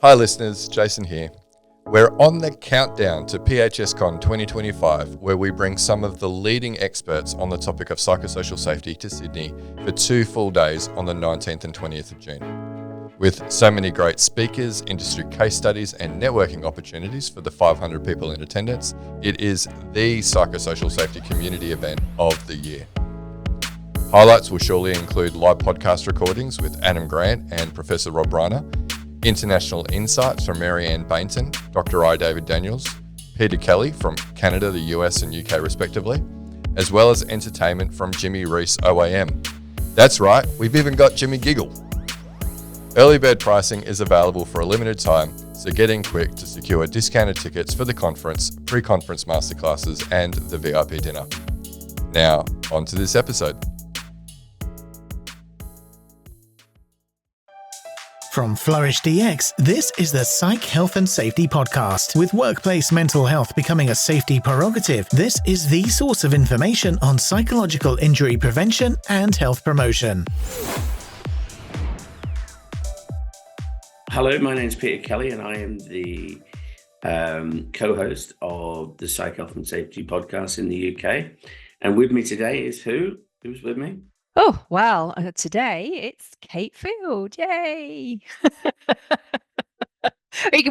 Hi listeners, Jason here. We're on the countdown to PHSCon 2025, where we bring some of the leading experts on the topic of psychosocial safety to Sydney for 2 full days on the 19th and 20th of June. With so many great speakers, industry case studies and networking opportunities for the 500 people in attendance, it is the psychosocial safety community event of the year. Highlights will surely include live podcast recordings with Adam Grant and Professor Rob Reiner, international insights from Mary Ann Bainton, Dr. I. David Daniels, Peter Kelly from Canada, the US and UK respectively, as well as entertainment from Jimmy Reese OAM. That's right, we've even got Jimmy Giggle. Early bird pricing is available for a limited time, so get in quick to secure discounted tickets for the conference, pre-conference masterclasses and the VIP dinner. Now, on to this episode. From Flourish DX, this is the Psych Health and Safety Podcast. With workplace mental health becoming a safety prerogative, this is the source of information on psychological injury prevention and health promotion. Hello, my name is Peter Kelly and I am the co-host of the Psych Health and Safety Podcast in the UK. And with me today is who? Who's with me? Oh, well, today it's Kate Field. Yay!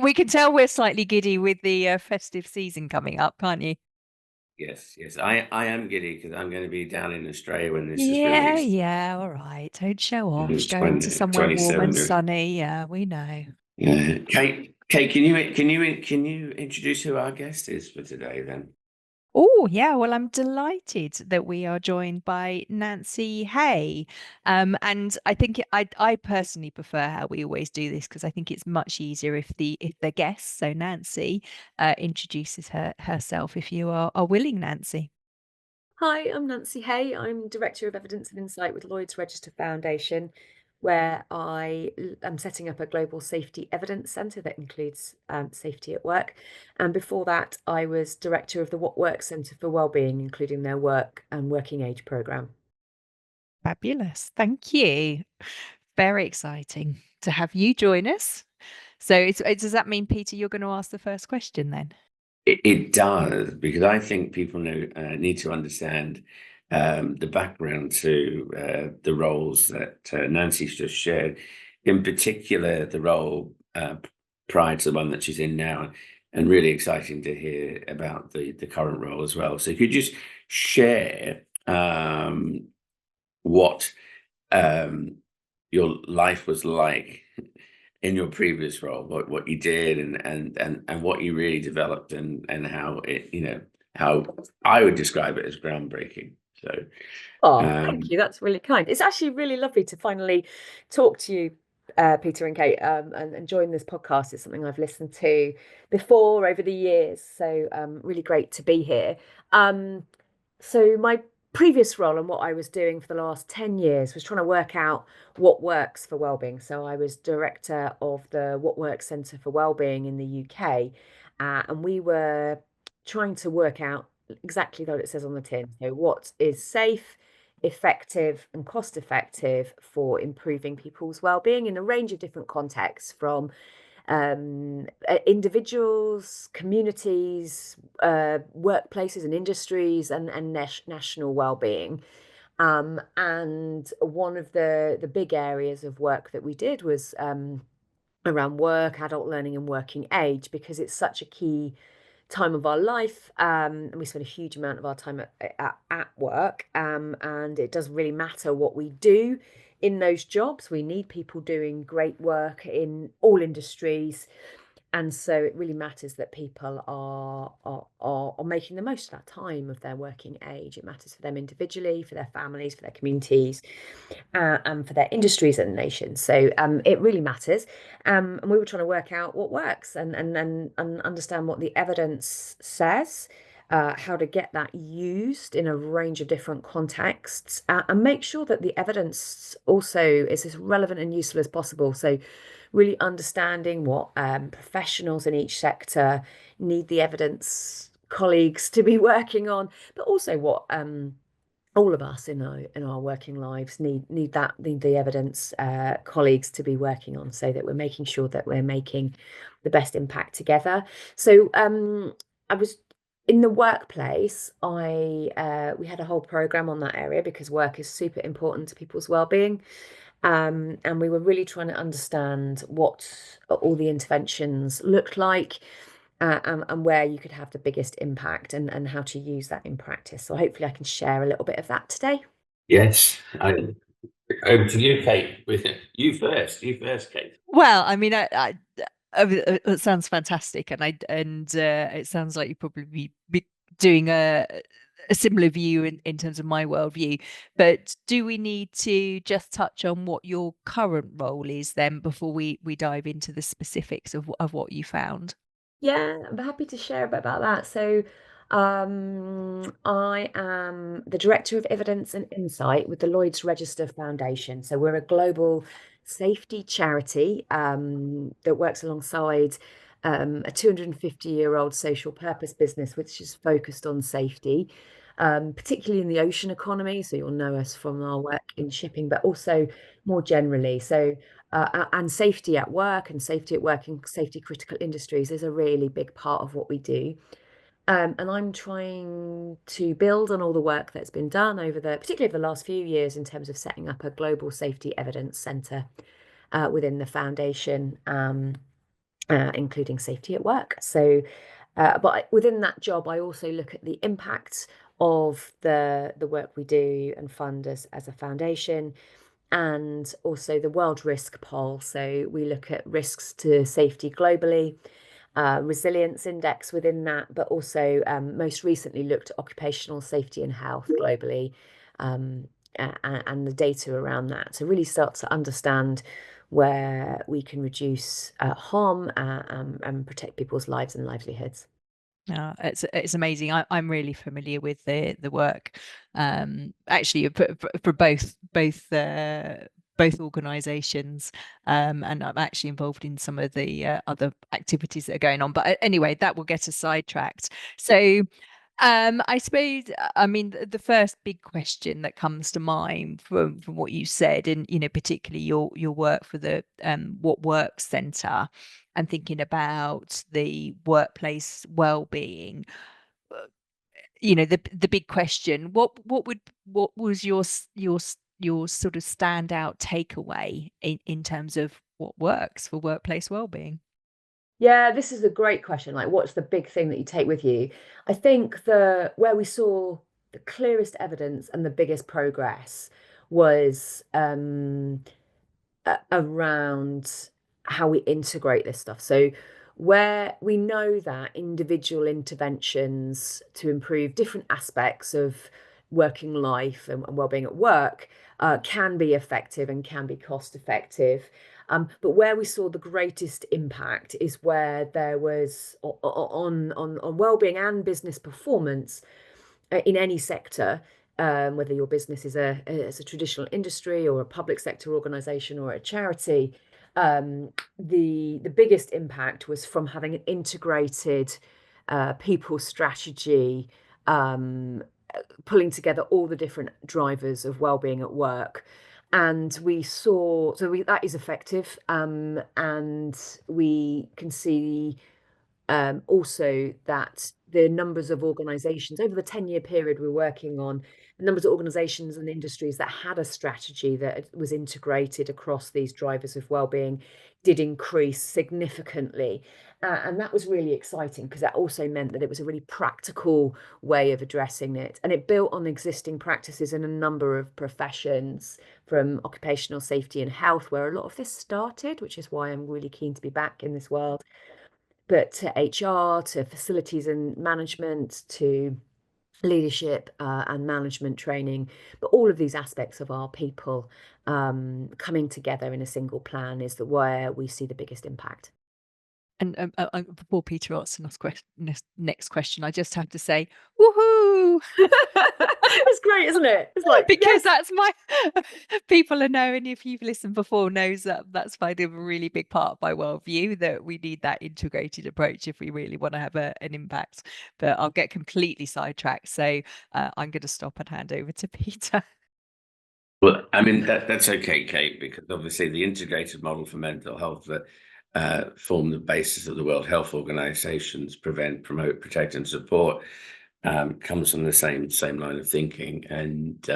We can tell we're slightly giddy with the festive season coming up, can't you? Yes. I am giddy because I'm going to be down in Australia when this is Yeah, released. yeah, all right. Don't show off. It's Going to somewhere warm 27 and degrees. sunny. Yeah, we know. Yeah. Kate, can you introduce who our guest is for today then? Oh, yeah. Well, I'm delighted that we are joined by Nancy Hay. And I think I personally prefer how we always do this because I think it's much easier if the guest, so Nancy, introduces herself. If you are willing, Nancy. Hi, I'm Nancy Hay. I'm Director of Evidence and Insight with Lloyd's Register Foundation, where I am setting up a global safety evidence centre that includes safety at work. And before that, I was Director of the What Works Centre for Wellbeing, including their work and working age programme. Fabulous. Thank you. Very exciting to have you join us. So does that mean, Peter, you're going to ask the first question then? It does, because I think people need to understand the background to the roles that Nancy's just shared, in particular the role prior to the one that she's in now, and really exciting to hear about the current role as well. So if you just share what your life was like in your previous role, what you did and what you really developed and how it, how I would describe it as groundbreaking. So Thank you. That's really kind. It's actually really lovely to finally talk to you, Peter and Kate, and join this podcast. It's something I've listened to before over the years. So really great to be here. So my previous role and what I was doing for the last 10 years was trying to work out what works for wellbeing. So I was director of the What Works Centre for Wellbeing in the UK, and we were trying to work out exactly what it says on the tin. So what is safe, effective and cost effective for improving people's wellbeing in a range of different contexts, from individuals, communities, workplaces and industries, and national well-being. And one of the big areas of work that we did was around work, adult learning and working age, because it's such a key time of our life, and we spend a huge amount of our time at work, and it does really matter what we do in those jobs. We need people doing great work in all industries, and so it really matters that people are making the most of that time of their working age. It matters for them individually, for their families, for their communities, and for their industries and nations. So it really matters. And we were trying to work out what works and understand what the evidence says, how to get that used in a range of different contexts, and make sure that the evidence also is as relevant and useful as possible. So really understanding what professionals in each sector need the evidence colleagues to be working on, but also what all of us in our working lives need the evidence colleagues to be working on, so that we're making sure that we're making the best impact together. So I was in the workplace. We had a whole program on that area because work is super important to people's well-being. And we were really trying to understand what all the interventions looked like, and where you could have the biggest impact, and how to use that in practice. So hopefully I can share a little bit of that today. Yes. Over to you, Kate. You first, Kate. Well, I mean, it sounds fantastic, and it sounds like you probably be doing a similar view in terms of my worldview. But do we need to just touch on what your current role is then before we dive into the specifics of what you found? Yeah, I'm happy to share a bit about that. So, I am the Director of Evidence and Insight with the Lloyd's Register Foundation. So, we're a global safety charity that works alongside a 250-year-old social purpose business, which is focused on safety, particularly in the ocean economy. So, you'll know us from our work in shipping, but also more generally. So, and safety at work and safety at work in safety critical industries is a really big part of what we do. And I'm trying to build on all the work that's been done particularly over the last few years, in terms of setting up a global safety evidence centre within the foundation, including safety at work. So, but within that job, I also look at the impact of the work we do and fund as a foundation, and also the World Risk Poll. So we look at risks to safety globally, resilience index within that, but also most recently looked at occupational safety and health globally, and the data around that, to really start to understand where we can reduce harm, and protect people's lives and livelihoods. It's amazing. I'm really familiar with the work, actually for both organisations, and I'm actually involved in some of the other activities that are going on. But anyway, that will get us sidetracked. So I suppose, I mean, the first big question that comes to mind from what you said, and particularly your work for the What Works Centre, and thinking about the workplace well-being. The big question: what was your sort of standout takeaway in terms of what works for workplace well-being? Yeah, this is a great question. Like, what's the big thing that you take with you? I think where we saw the clearest evidence and the biggest progress was around how we integrate this stuff. So, where we know that individual interventions to improve different aspects of working life and well-being at work can be effective and can be cost effective. But where we saw the greatest impact is where there was on well-being and business performance in any sector, whether your business is a traditional industry or a public sector organization or a charity. The biggest impact was from having an integrated people strategy, pulling together all the different drivers of well-being at work. And we saw, that is effective, and we can see also that the numbers of organizations over the 10-year period we're working on, the numbers of organizations and industries that had a strategy that was integrated across these drivers of well-being did increase significantly. And that was really exciting, because that also meant that it was a really practical way of addressing it. And it built on existing practices in a number of professions, from occupational safety and health, where a lot of this started, which is why I'm really keen to be back in this world, but to HR, to facilities and management, to leadership and management training. But all of these aspects of our people coming together in a single plan is where we see the biggest impact. And before Peter asks the next question, I just have to say, woohoo! It's great, isn't it? It's like, because yes. that's my people are knowing, if you've listened before, knows that that's kind of a really big part of my worldview, that we need that integrated approach if we really want to have an impact. But I'll get completely sidetracked, so I'm going to stop and hand over to Peter. Well, I mean, that's okay, Kate, because obviously the integrated model for mental health that form the basis of the World Health Organization's prevent, promote, protect, and support comes from the same line of thinking. And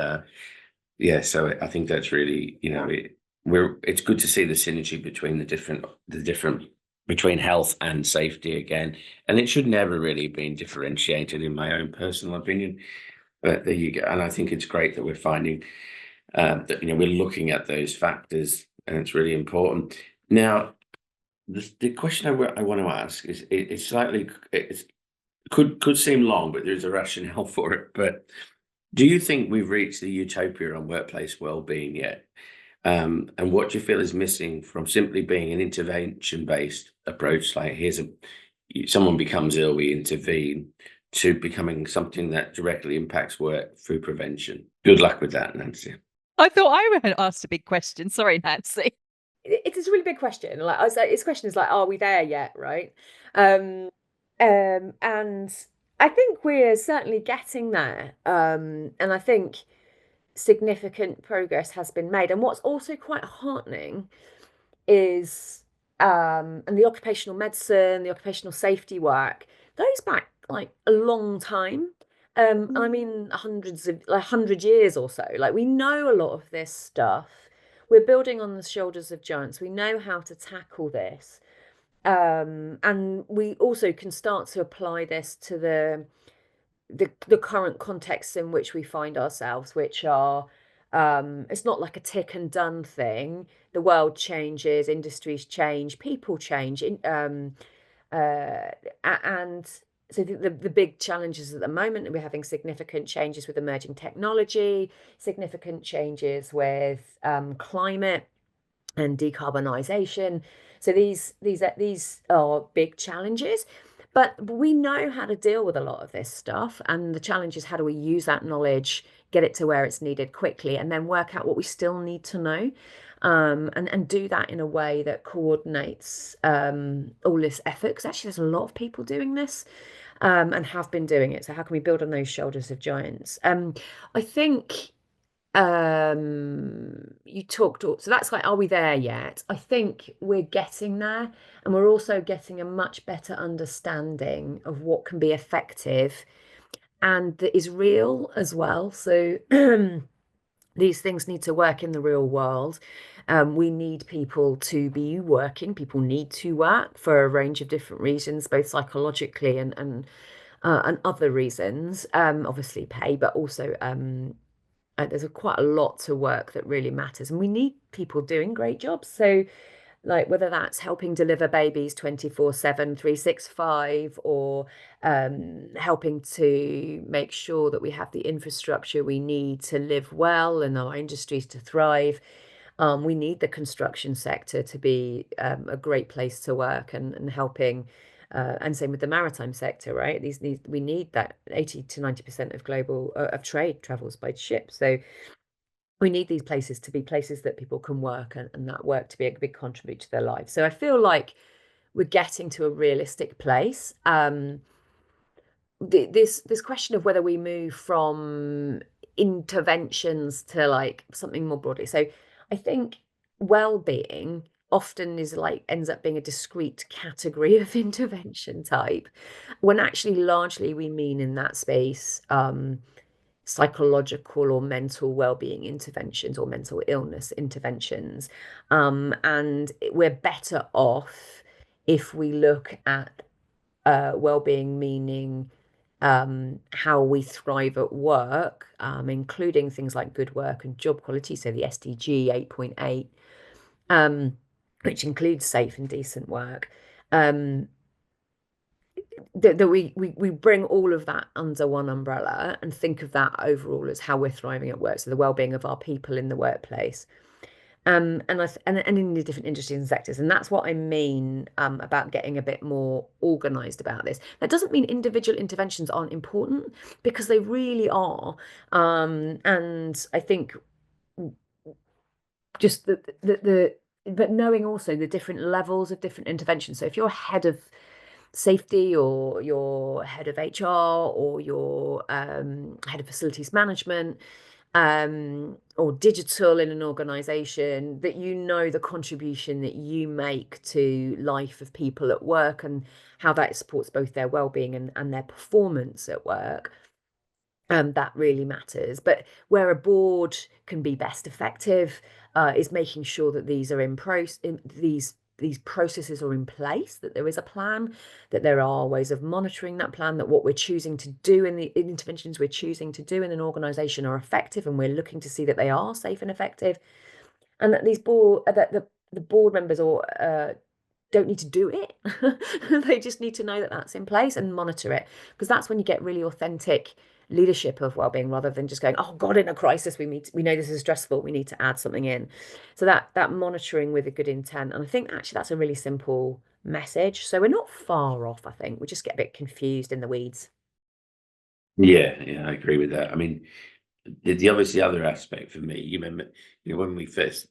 yeah, so I think that's really, it's good to see the synergy between the different between health and safety again. And it should never really been differentiated, in my own personal opinion. But there you go. And I think it's great that we're finding that we're looking at those factors, and it's really important. Now, the question I want to ask is, it's slightly, could seem long, but there's a rationale for it. But do you think we've reached the utopia on workplace well-being yet? And what do you feel is missing from simply being an intervention-based approach, like someone becomes ill, we intervene, to becoming something that directly impacts work through prevention? Good luck with that, Nancy. I thought I had asked a big question. Sorry, Nancy. It is a really big question. Like I was like, his question is like, are we there yet? Right. And I think we're certainly getting there. And I think significant progress has been made. And what's also quite heartening is and the occupational medicine, the occupational safety work goes back like a long time. And I mean 100 years or so. Like, we know a lot of this stuff. We're building on the shoulders of giants. We know how to tackle this. And we also can start to apply this to the current contexts in which we find ourselves, which are it's not like a tick and done thing. The world changes, industries change, people change, and so the big challenges at the moment, we're having significant changes with emerging technology, significant changes with climate and decarbonisation. So these are big challenges, but we know how to deal with a lot of this stuff. And the challenge is, how do we use that knowledge, get it to where it's needed quickly, and then work out what we still need to know, and do that in a way that coordinates all this effort. Because actually, there's a lot of people doing this, and have been doing it. So how can we build on those shoulders of giants? I think you talked, so that's like, are we there yet? I think we're getting there, and we're also getting a much better understanding of what can be effective and that is real as well. So these things need to work in the real world. We need people to be working. People need to work for a range of different reasons, both psychologically and other reasons. Obviously pay, but also there's quite a lot to work that really matters, and we need people doing great jobs. So, like, whether that's helping deliver babies 24/7, 365, or helping to make sure that we have the infrastructure we need to live well and our industries to thrive. We need the construction sector to be a great place to work, and helping. And same with the maritime sector, right? We need that. 80 to 90% of global of trade travels by ship. So we need these places to be places that people can work, and that work to be a big contributor to their lives. So I feel like we're getting to a realistic place. This question of whether we move from interventions to like something more broadly. So I think well-being often ends up being a discrete category of intervention type, when actually largely we mean in that space psychological or mental well-being interventions or mental illness interventions. And we're better off if we look at well-being meaning how we thrive at work, including things like good work and job quality. So the SDG 8.8, which includes safe and decent work. That we bring all of that under one umbrella and think of that overall as how we're thriving at work. So the well-being of our people in the workplace. And in the different industries and sectors. And that's what I mean about getting a bit more organized about this. That doesn't mean individual interventions aren't important, because they really are. And I think just but knowing also the different levels of different interventions. So if you're head of safety, or you're head of HR, or you're head of facilities management, or digital in an organization, that you know the contribution that you make to life of people at work, and how that supports both their well-being and their performance at work. That really matters. But where a board can be best effective is making sure that these are these processes are in place, that there is a plan, that there are ways of monitoring that plan, that what we're choosing to do in the interventions we're choosing to do in an organization are effective, and we're looking to see that they are safe and effective, and that the board members don't need to do it. They just need to know that that's in place and monitor it, because that's when you get really authentic leadership of wellbeing, rather than just going, oh God, in a crisis we know this is stressful, we need to add something in. So that monitoring with a good intent. And I think actually that's a really simple message. So we're not far off. I think we just get a bit confused in the weeds. Yeah, I agree with that. I mean, the obviously other aspect for me, you remember, when we first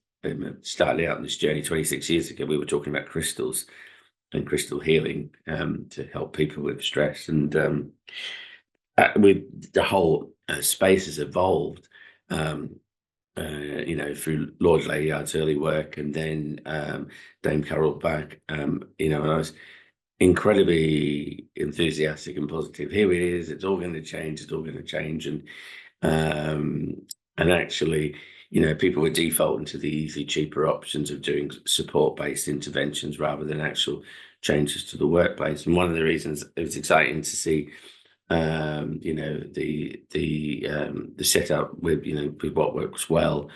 started out on this journey 26 years ago, we were talking about crystals and crystal healing to help people with stress, and with the whole space has evolved, through Lloyd Layard's early work, and then Dame Carol Back, and I was incredibly enthusiastic and positive. Here it is, it's all going to change, and actually, people were defaulting to the easy, cheaper options of doing support-based interventions rather than actual changes to the workplace. And one of the reasons it was exciting to see, the setup with with what works well,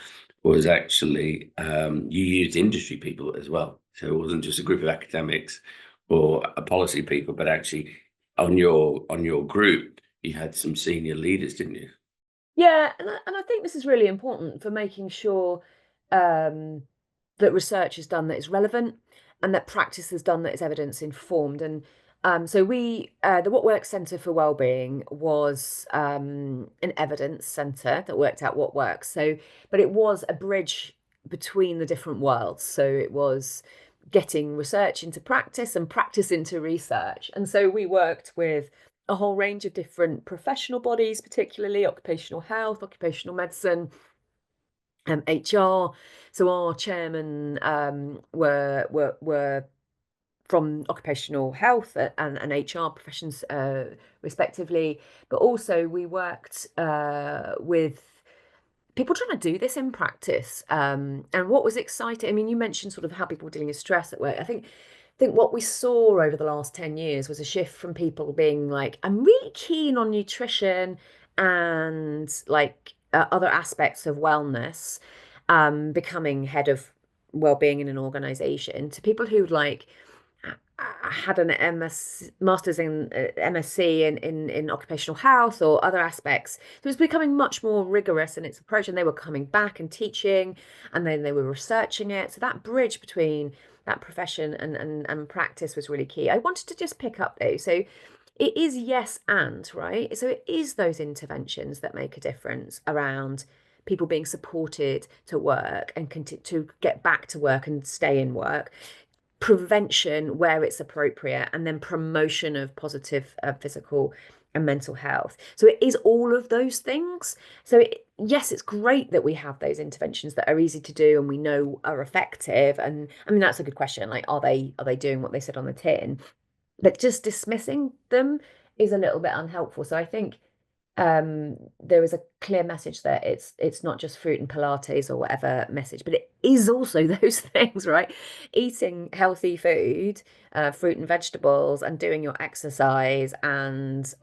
was actually you used industry people as well. So it wasn't just a group of academics or a policy people, but actually on your group you had some senior leaders, didn't you? Yeah, and I think this is really important for making sure that research is done that is relevant, and that practice is done that is evidence informed. And so the What Works Centre for Wellbeing was an evidence centre that worked out what works. So, but it was a bridge between the different worlds. So it was getting research into practice and practice into research. And so we worked with a whole range of different professional bodies, particularly occupational health, occupational medicine, HR. So our chairmen were from occupational health and HR professions, respectively. But also we worked with people trying to do this in practice. And what was exciting, I mean, you mentioned sort of how people were dealing with stress at work. I think what we saw over the last 10 years was a shift from people being like, I'm really keen on nutrition and like other aspects of wellness, becoming head of well-being in an organization, to people who like had an master's in MSc in occupational health or other aspects. So it was becoming much more rigorous in its approach, and they were coming back and teaching, and then they were researching it. So that bridge between that profession and practice was really key. I wanted to just pick up though. So it is yes and, right? So it is those interventions that make a difference around people being supported to work and to get back to work and stay in work, prevention where it's appropriate, and then promotion of positive physical and mental health. So it is all of those things. So yes, it's great that we have those interventions that are easy to do and we know are effective. And I mean, that's a good question. Like, are they doing what they said on the tin? But just dismissing them is a little bit unhelpful. So I think there is a clear message that it's not just fruit and Pilates or whatever message, but it is also those things, right? Eating healthy food, fruit and vegetables, and doing your exercise, and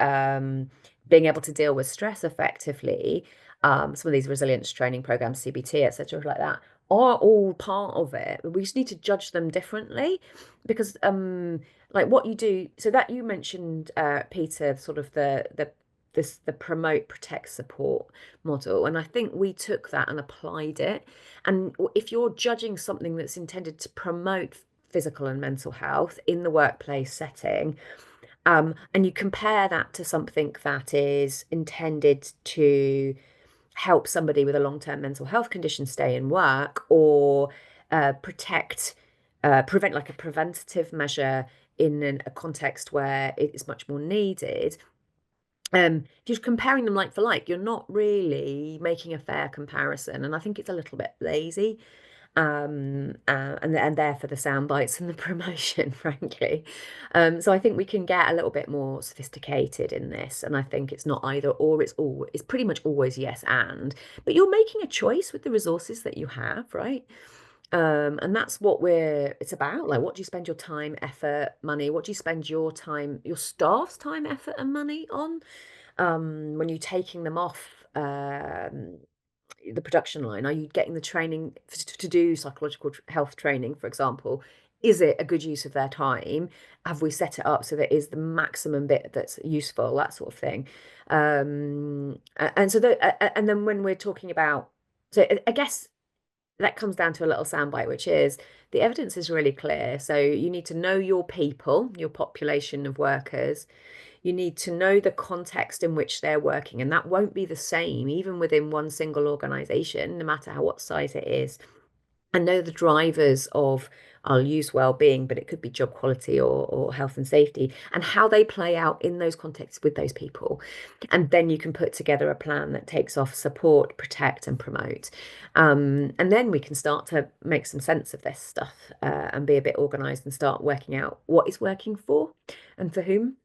being able to deal with stress effectively. Some of these resilience training programs, CBT, etc., like that, are all part of it. We just need to judge them differently, because like what you do. So that you mentioned, Peter, sort of the the promote, protect, support model. And I think we took that and applied it. And if you're judging something that's intended to promote physical and mental health in the workplace setting, and you compare that to something that is intended to help somebody with a long-term mental health condition stay in work, or prevent, like a preventative measure in a context where it is much more needed. If you're comparing them like for like, you're not really making a fair comparison, and I think it's a little bit lazy. And there for the sound bites and the promotion, frankly. So I think we can get a little bit more sophisticated in this, and I think it's not either or, it's pretty much always yes and, but you're making a choice with the resources that you have, right? And that's what it's about. Like, what do you spend your time, effort, money? What do you spend your time, your staff's time, effort, and money on? When you're taking them off the production line, are you getting the training to do psychological health training, for example? Is it a good use of their time? Have we set it up so that is the maximum bit that's useful, that sort of thing? And then when we're talking about, so I guess that comes down to a little soundbite, which is the evidence is really clear. So you need to know your people, your population of workers. You need to know the context in which they're working, and that won't be the same even within one single organization, no matter what size it is. And know the drivers of, I'll use well-being, but it could be job quality or health and safety, and how they play out in those contexts with those people. And then you can put together a plan that takes off support, protect, and promote. And then we can start to make some sense of this stuff, and be a bit organized and start working out what is working for and for whom.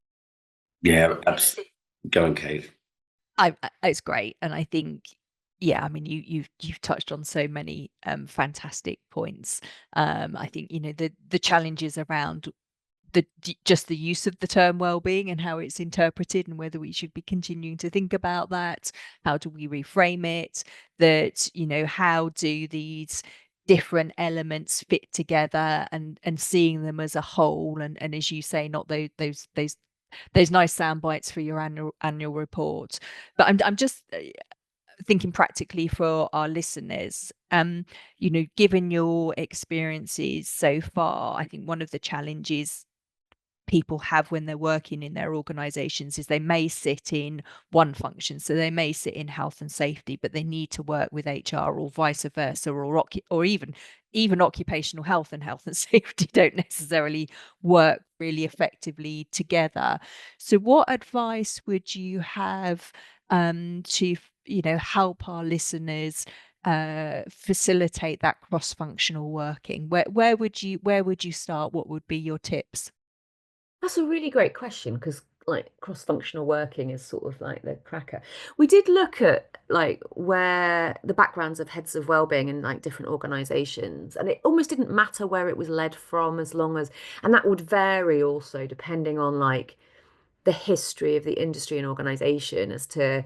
Yeah, absolutely. Go on, Kate. It's great, and I think, yeah, I mean, you've touched on so many fantastic points. I think the challenges around just the use of the term well-being and how it's interpreted, and whether we should be continuing to think about that. How do we reframe it? That how do these different elements fit together, and seeing them as a whole, and as you say, not those nice sound bites for your annual report. But I'm just thinking practically for our listeners. Given your experiences so far, I think one of the challenges people have when they're working in their organizations is they may sit in one function. So they may sit in health and safety, but they need to work with HR, or vice versa, or even occupational health and health and safety don't necessarily work really effectively together. So what advice would you have to help our listeners facilitate that cross-functional working? Where would you start? What would be your tips? That's a really great question, because like cross-functional working is sort of like the cracker. We did look at like where the backgrounds of heads of wellbeing in like different organizations, and it almost didn't matter where it was led from, as long as, and that would vary also depending on like the history of the industry and organization as to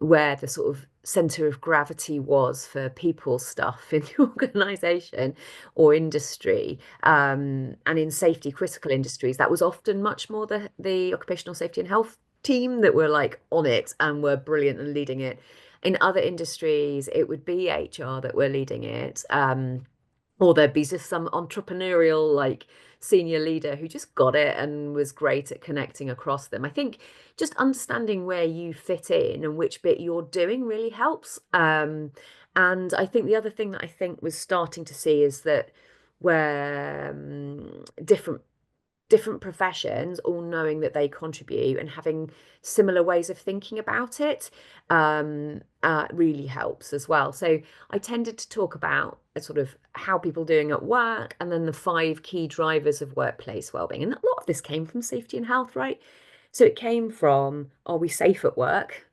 where the sort of center of gravity was for people stuff in the organization or industry. And in safety critical industries, that was often much more the occupational safety and health team that were like on it and were brilliant and leading it. In other industries, it would be HR that were leading it. Or there'd be just some entrepreneurial like senior leader who just got it and was great at connecting across them. I think just understanding where you fit in and which bit you're doing really helps. And I think the other thing that I think was starting to see is that where different professions all knowing that they contribute and having similar ways of thinking about it really helps as well. So I tended to talk about a sort of how people doing at work, and then the 5 key drivers of workplace wellbeing. And a lot of this came from safety and health, right? So it came from, are we safe at work?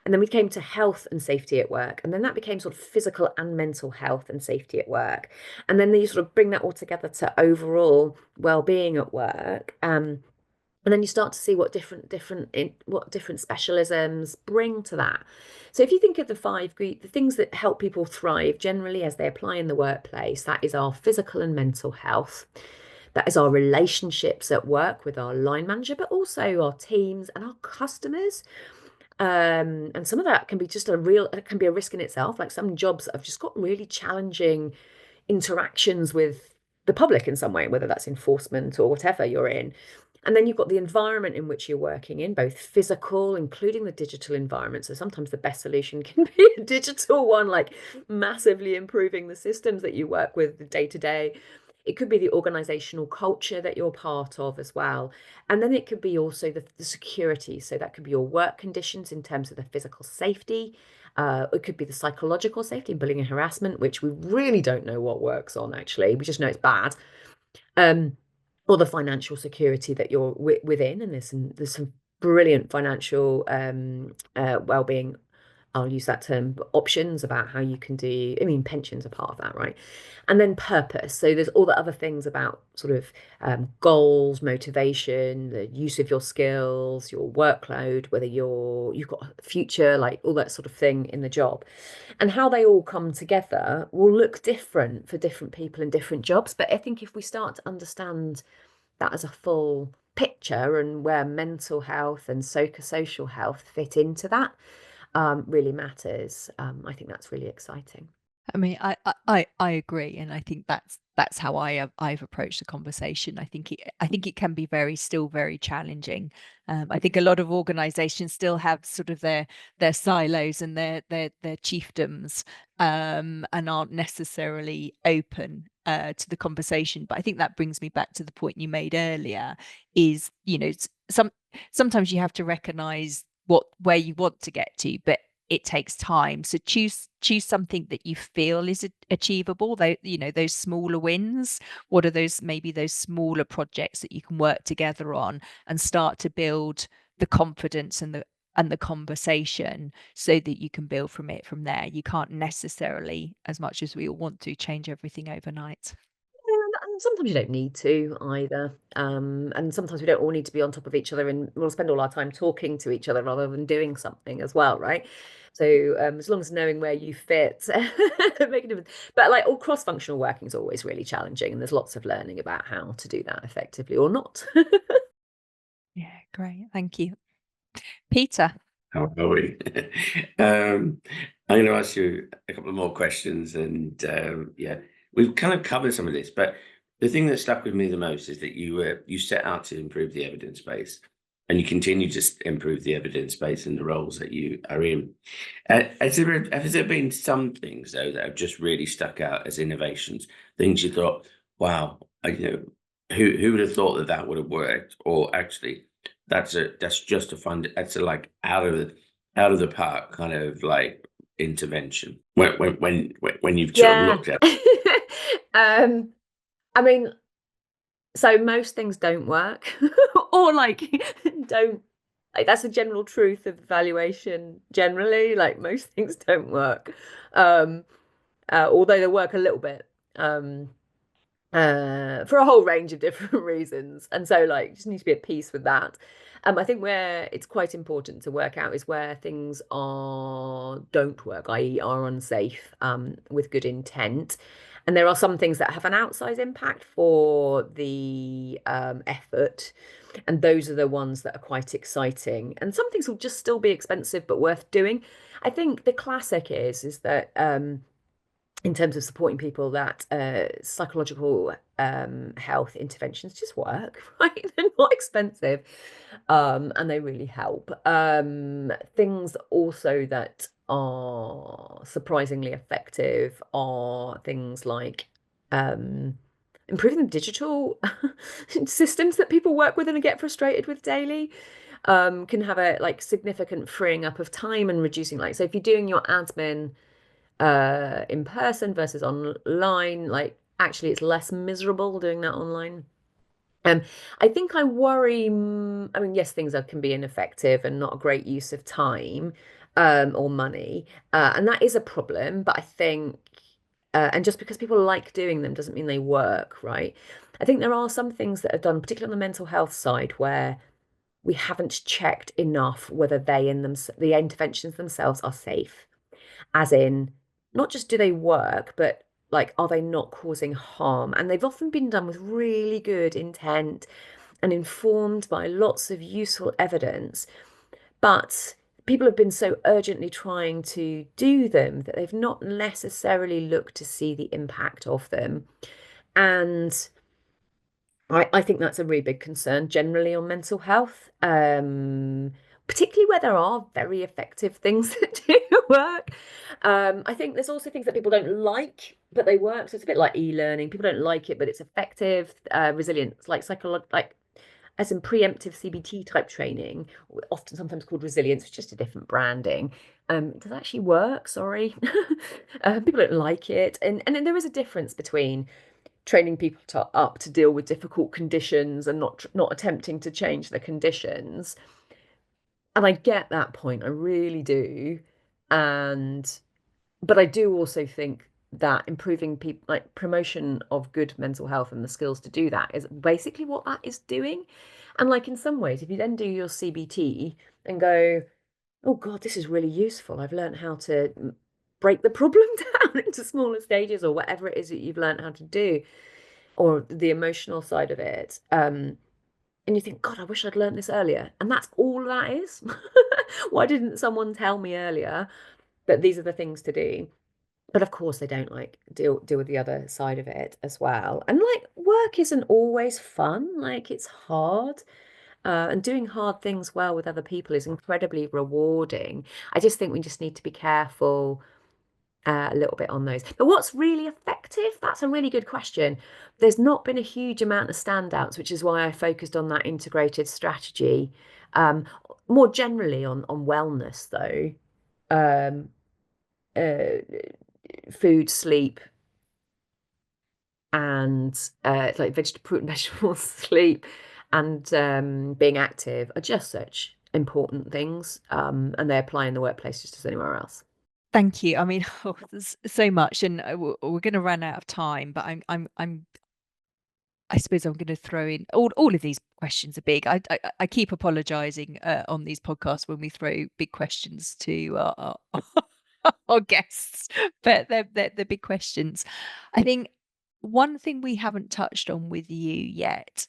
And then we came to health and safety at work. And then that became sort of physical and mental health and safety at work. And then you sort of bring that all together to overall well-being at work. And then you start to see what different specialisms bring to that. So if you think of the things that help people thrive generally as they apply in the workplace, that is our physical and mental health. That is our relationships at work with our line manager, but also our teams and our customers. And some of that can be just it can be a risk in itself. Like some jobs have just got really challenging interactions with the public in some way, whether that's enforcement or whatever you're in. And then you've got the environment in which you're working in, both physical, including the digital environment. So sometimes the best solution can be a digital one, like massively improving the systems that you work with day to day. It could be the organizational culture that you're part of as well. And then it could be also the security. So that could be your work conditions in terms of the physical safety. It could be the psychological safety, bullying and harassment, which we really don't know what works on, actually. We just know it's bad. Or the financial security that you're within. And there's some brilliant financial well-being, I'll use that term, options about how you can do, I mean, pensions are part of that, right? And then purpose. So there's all the other things about sort of goals, motivation, the use of your skills, your workload, whether you've got a future, like all that sort of thing in the job. And how they all come together will look different for different people in different jobs. But I think if we start to understand that as a full picture and where mental health and psychosocial health fit into that, really matters. I think that's really exciting. I mean, I agree, and I think that's how I've approached the conversation. I think it can be still very challenging. I think a lot of organisations still have sort of their silos and their chiefdoms, and aren't necessarily open to the conversation. But I think that brings me back to the point you made earlier: is sometimes you have to recognise where you want to get to, but it takes time. So choose something that you feel is achievable. Those smaller wins. What are those smaller projects that you can work together on and start to build the confidence and the conversation, so that you can build from there. You can't necessarily, as much as we all want to, change everything overnight. And sometimes you don't need to either. And sometimes we don't all need to be on top of each other, and we'll spend all our time talking to each other rather than doing something as well, right? So as long as knowing where you fit, make a difference. But like all cross-functional working is always really challenging, and there's lots of learning about how to do that effectively or not. Yeah, great. Thank you. Peter. How are we? I'm going to ask you a couple of more questions, and yeah, we've kind of covered some of this, but the thing that stuck with me the most is that you set out to improve the evidence base, and you continue to improve the evidence base in the roles that you are in. Has there been some things though that have just really stuck out as innovations? Things you thought, wow, who would have thought that would have worked, or actually that's just a fun, that's a like out of the park kind of like intervention when you've sort of looked at it. I mean, so most things don't work, or like don't, like that's a general truth of evaluation generally, like most things don't work, although they work a little bit, for a whole range of different reasons. And so like just need to be at peace with that. I think where it's quite important to work out is where things don't work, i.e. are unsafe, with good intent. And there are some things that have an outsized impact for the effort. And those are the ones that are quite exciting. And some things will just still be expensive, but worth doing. I think the classic is that in terms of supporting people, that psychological health interventions just work, right? They're not expensive, and they really help. Things also that are surprisingly effective are things like improving the digital systems that people work with and get frustrated with daily. Can have a like significant freeing up of time and reducing, like, so if you're doing your admin in person versus online, like actually it's less miserable doing that online. I think I worry, I mean, yes, things can be ineffective and not a great use of time, or money, and that is a problem. But I think, and just because people like doing them doesn't mean they work, right? I think there are some things that are done, particularly on the mental health side, where we haven't checked enough whether the interventions themselves are safe, as in not just do they work, but like are they not causing harm? And they've often been done with really good intent and informed by lots of useful evidence, but people have been so urgently trying to do them that they've not necessarily looked to see the impact of them. And I think that's a really big concern generally on mental health, particularly where there are very effective things that do work. I think there's also things that people don't like, but they work. So it's a bit like e-learning. People don't like it, but it's effective. Resilience, like as in preemptive CBT type training, often sometimes called resilience, it's just a different branding. Does actually work. Sorry, people don't like it, and then there is a difference between training people up to deal with difficult conditions and not attempting to change the conditions. And I get that point, I really do. But I do also think that improving people, like promotion of good mental health and the skills to do that, is basically what that is doing. And like in some ways, if you then do your CBT and go, oh God, this is really useful, I've learned how to break the problem down into smaller stages, or whatever it is that you've learned how to do, or the emotional side of it. And you think, God, I wish I'd learned this earlier. And that's all that is. Why didn't someone tell me earlier that these are the things to do? But of course, they don't like deal with the other side of it as well. And like work isn't always fun. Like it's hard. And doing hard things well with other people is incredibly rewarding. I just think we just need to be careful a little bit on those. But what's really effective? That's a really good question. There's not been a huge amount of standouts, which is why I focused on that integrated strategy. More generally on wellness, though, um, food, sleep, and like vegetable sleep, and being active are just such important things, and they apply in the workplace just as anywhere else. Thank you. I mean, there's so much, and we're going to run out of time. But I suppose I'm going to throw in all of these questions are big. I keep apologising on these podcasts when we throw big questions to our guests, but they're big questions. I think one thing we haven't touched on with you yet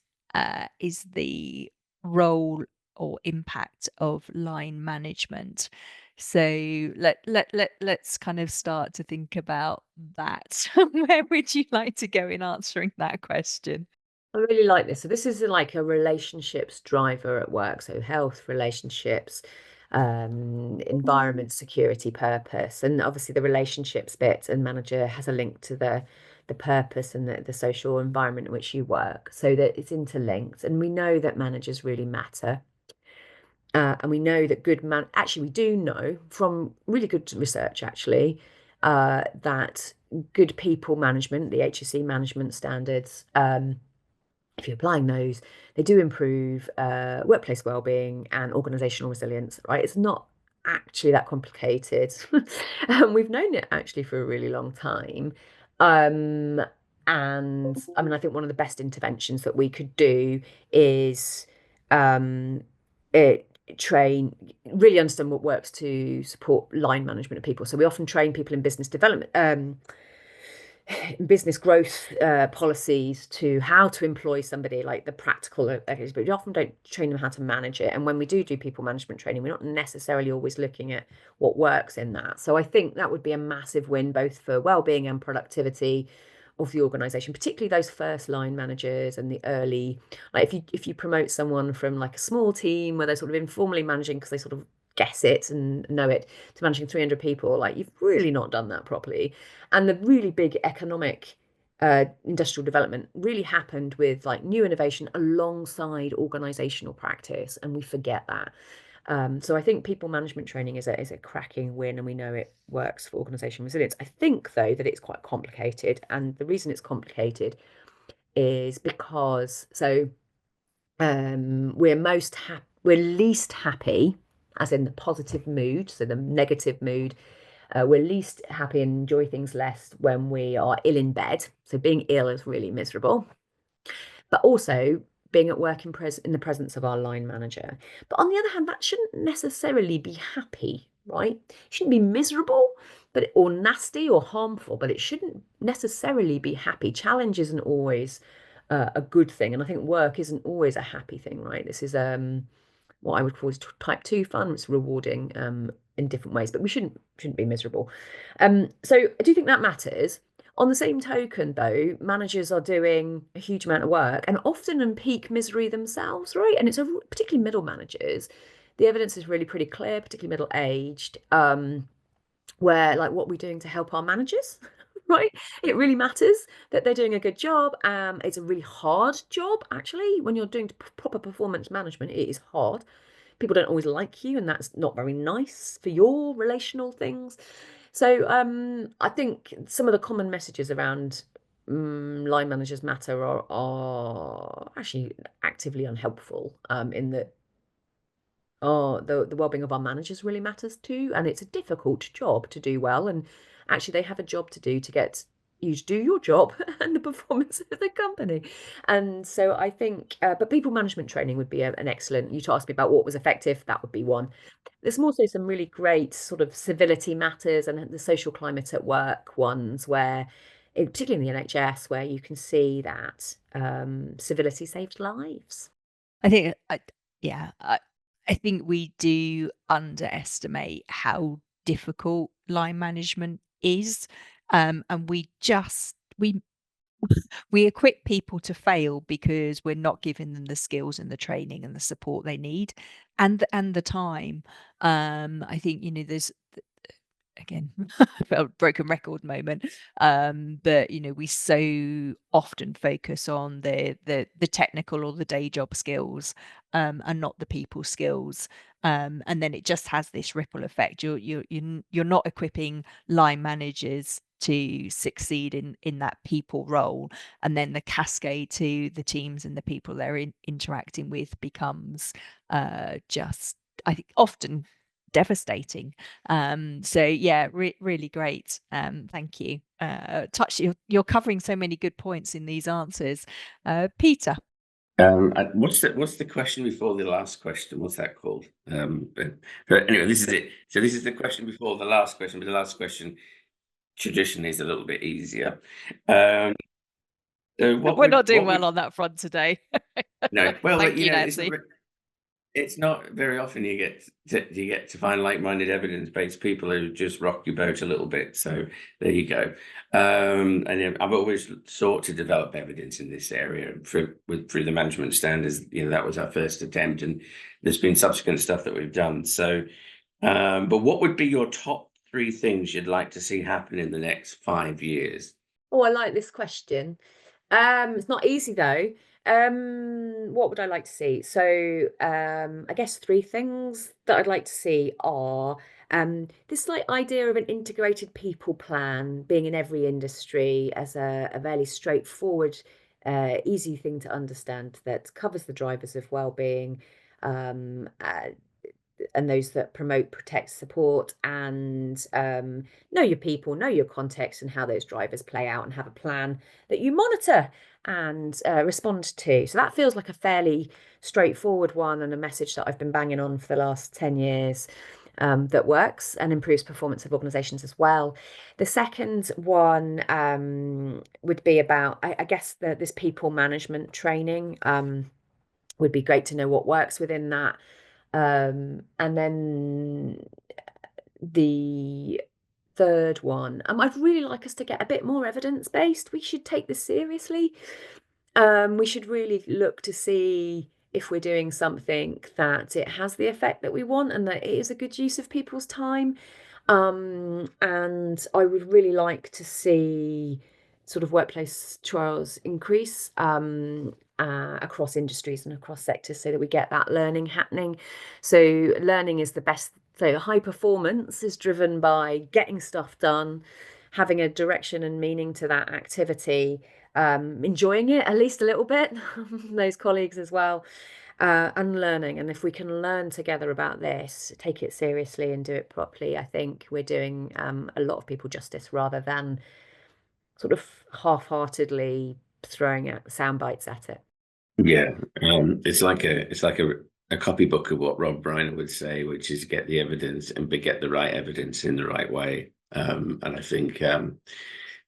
is the role or impact of line management. So let's kind of start to think about that. Where would you like to go in answering that question? I really like this. So this is like a relationships driver at work. So health, relationships, environment, security, purpose, and obviously the relationships bit and manager has a link to the purpose and the social environment in which you work, so that it's interlinked. And we know that managers really matter. And we know that actually, we do know from really good research, actually, that good people management, the HSE management standards, if you're applying those, they do improve workplace wellbeing and organizational resilience, right? It's not actually that complicated. We've known it actually for a really long time. And I mean, I think one of the best interventions that we could do is um, really understand what works to support line management of people. So we often train people in business development, business growth policies, to how to employ somebody, like the practical, but we often don't train them how to manage it. And when we do people management training, we're not necessarily always looking at what works in that. So I think that would be a massive win, both for well-being and productivity of the organization, particularly those first line managers and the early, like if you promote someone from like a small team where they're sort of informally managing because they sort of guess it and know it, to managing 300 people, like you've really not done that properly. And the really big economic industrial development really happened with like new innovation alongside organizational practice, and we forget that. So I think people management training is a cracking win, and we know it works for organizational resilience. I think, though, that it's quite complicated, and the reason it's complicated is because we're least happy, as in the positive mood, so the negative mood. We're least happy and enjoy things less when we are ill in bed. So being ill is really miserable. But also being at work in the presence of our line manager. But on the other hand, that shouldn't necessarily be happy, right? It shouldn't be miserable, or nasty or harmful, but it shouldn't necessarily be happy. Challenge isn't always a good thing, and I think work isn't always a happy thing, right? This is what I would call type 2 fun. It's rewarding in different ways, but we shouldn't be miserable. So I do think that matters. On the same token, though, managers are doing a huge amount of work and often in peak misery themselves, right? And it's particularly middle managers. The evidence is really pretty clear, particularly middle-aged, where like what we're doing to help our managers, right? It really matters that they're doing a good job. It's a really hard job, actually. When you're doing proper performance management, it is hard. People don't always like you, and that's not very nice for your relational things. So I think some of the common messages around line managers matter are actually actively unhelpful in that the well-being of our managers really matters too, and it's a difficult job to do well, and actually they have a job to do to get you to do your job and the performance of the company. And so I think but people management training would be an excellent. You to ask me about what was effective, that would be one. There's also some really great sort of civility matters and the social climate at work ones where particularly in the NHS, where you can see that civility saves lives. I think, I think we do underestimate how difficult line management is, and we equip people to fail because we're not giving them the skills and the training and the support they need, and the time. I think there's again a broken record moment, but we so often focus on the technical or the day job skills, and not the people skills, and then it just has this ripple effect. You're not equipping line managers to succeed in that people role, and then the cascade to the teams and the people they're interacting with becomes just, I think, often devastating. So yeah, really great. Thank you. You're covering so many good points in these answers. Peter. What's the question before the last question? What's that called? But anyway, this is it. So this is the question before the last question, but the last question traditionally is a little bit easier. So we're not doing well on that front today. No, well, Thank you, Nancy. It's not very often you get to find like-minded evidence-based people who just rock your boat a little bit. So there you go. And I've always sought to develop evidence in this area through the management standards. That was our first attempt, and there's been subsequent stuff that we've done. So, but what would be your top 3 things you'd like to see happen in the next 5 years? Oh, I like this question. It's not easy though. What would I like to see? So I guess 3 things that I'd like to see are this like idea of an integrated people plan being in every industry as a fairly straightforward, easy thing to understand that covers the drivers of well-being, and those that promote, protect, support, and know your people, know your context and how those drivers play out, and have a plan that you monitor and respond to. So that feels like a fairly straightforward one, and a message that I've been banging on for the last 10 years, that works and improves performance of organizations as well. The second one would be about, I guess, this people management training. Would be great to know what works within that. And then the third one, I'd really like us to get a bit more evidence-based. We should take this seriously. We should really look to see if we're doing something that it has the effect that we want and that it is a good use of people's time. And I would really like to see sort of workplace trials increase across industries and across sectors, so that we get that learning happening. So learning is the best. So high performance is driven by getting stuff done, having a direction and meaning to that activity, enjoying it at least a little bit, those colleagues as well, and learning. And if we can learn together about this, take it seriously and do it properly, I think we're doing a lot of people justice, rather than sort of half-heartedly throwing out sound bites at it. Yeah, it's like a copybook of what Rob Reiner would say, which is get the evidence and get the right evidence in the right way. And I think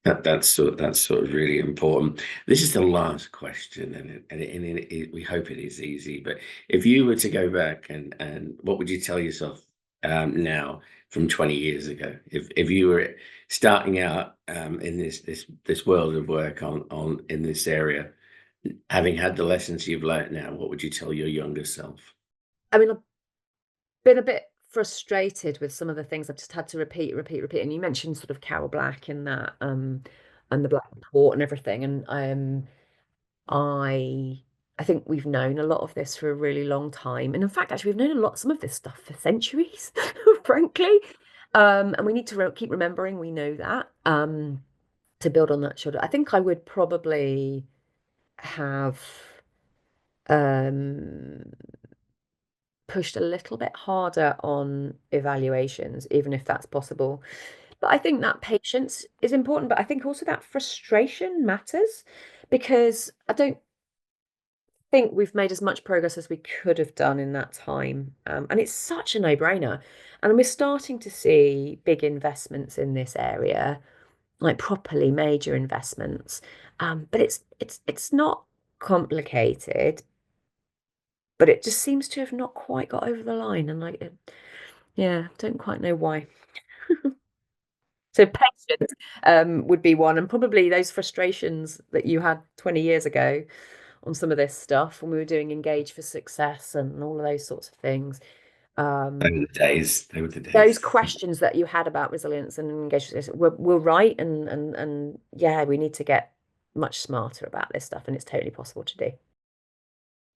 That's sort of really important. This is the last question, and we hope it is easy. But if you were to go back and what would you tell yourself now from 20 years ago? If you were starting out in this world of work on in this area, having had the lessons you've learned now, what would you tell your younger self? I mean, I've been a bit frustrated with some of the things I've just had to repeat. And you mentioned sort of Carol Black and that, and the Black Report and everything. And I think we've known a lot of this for a really long time. And in fact, actually, we've known some of this stuff for centuries, frankly. And we need to keep remembering we know that, to build on that shoulder. I think I would probably have pushed a little bit harder on evaluations, even if that's possible. But I think that patience is important, but I think also that frustration matters, because I don't think we've made as much progress as we could have done in that time. And it's such a no-brainer. And we're starting to see big investments in this area, like properly major investments. But it's not complicated, but it just seems to have not quite got over the line. And don't quite know why. So patience would be one, and probably those frustrations that you had 20 years ago on some of this stuff when we were doing Engage for Success and all of those sorts of things. They were the days. They were the days. Those questions that you had about resilience and Engage for Success were right, and yeah, we need to get much smarter about this stuff, and it's totally possible to do.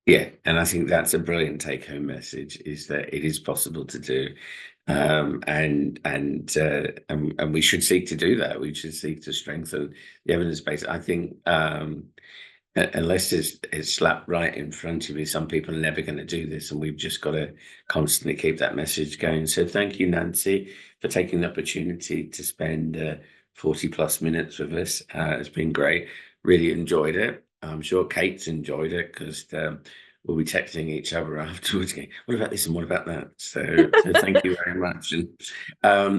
Yeah, and I think that's a brilliant take-home message: is that it is possible to do, and we should seek to do that. We should seek to strengthen the evidence base. I think unless it's slapped right in front of you, some people are never going to do this, and we've just got to constantly keep that message going. So thank you, Nancy, for taking the opportunity to spend 40+ minutes with us. It's been great. Really enjoyed it. I'm sure Kate's enjoyed it, because we'll be texting each other afterwards going, what about this and what about that? So thank you very much. And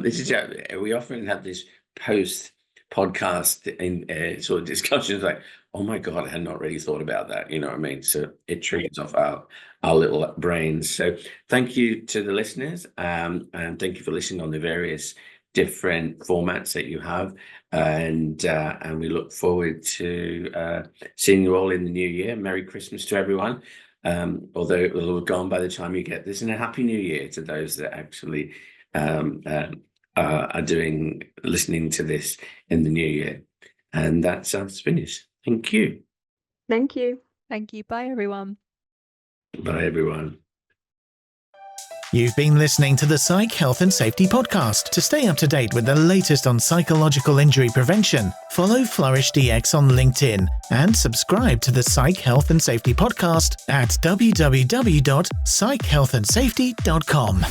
this is we often have this post-podcast in sort of discussions like, oh my God, I had not really thought about that. You know what I mean? So it triggers off our little brains. So thank you to the listeners, and thank you for listening on the various different formats that you have, and we look forward to seeing you all in the new year. Merry Christmas to everyone, although it will have gone by the time you get this, and a Happy New Year to those that actually are listening to this in the new year. And that's us finished. Thank you. Thank you. Thank you. Bye, everyone. Bye, everyone. You've been listening to the Psych Health and Safety Podcast. To stay up to date with the latest on psychological injury prevention, follow Flourish DX on LinkedIn and subscribe to the Psych Health and Safety Podcast at www.psychhealthandsafety.com.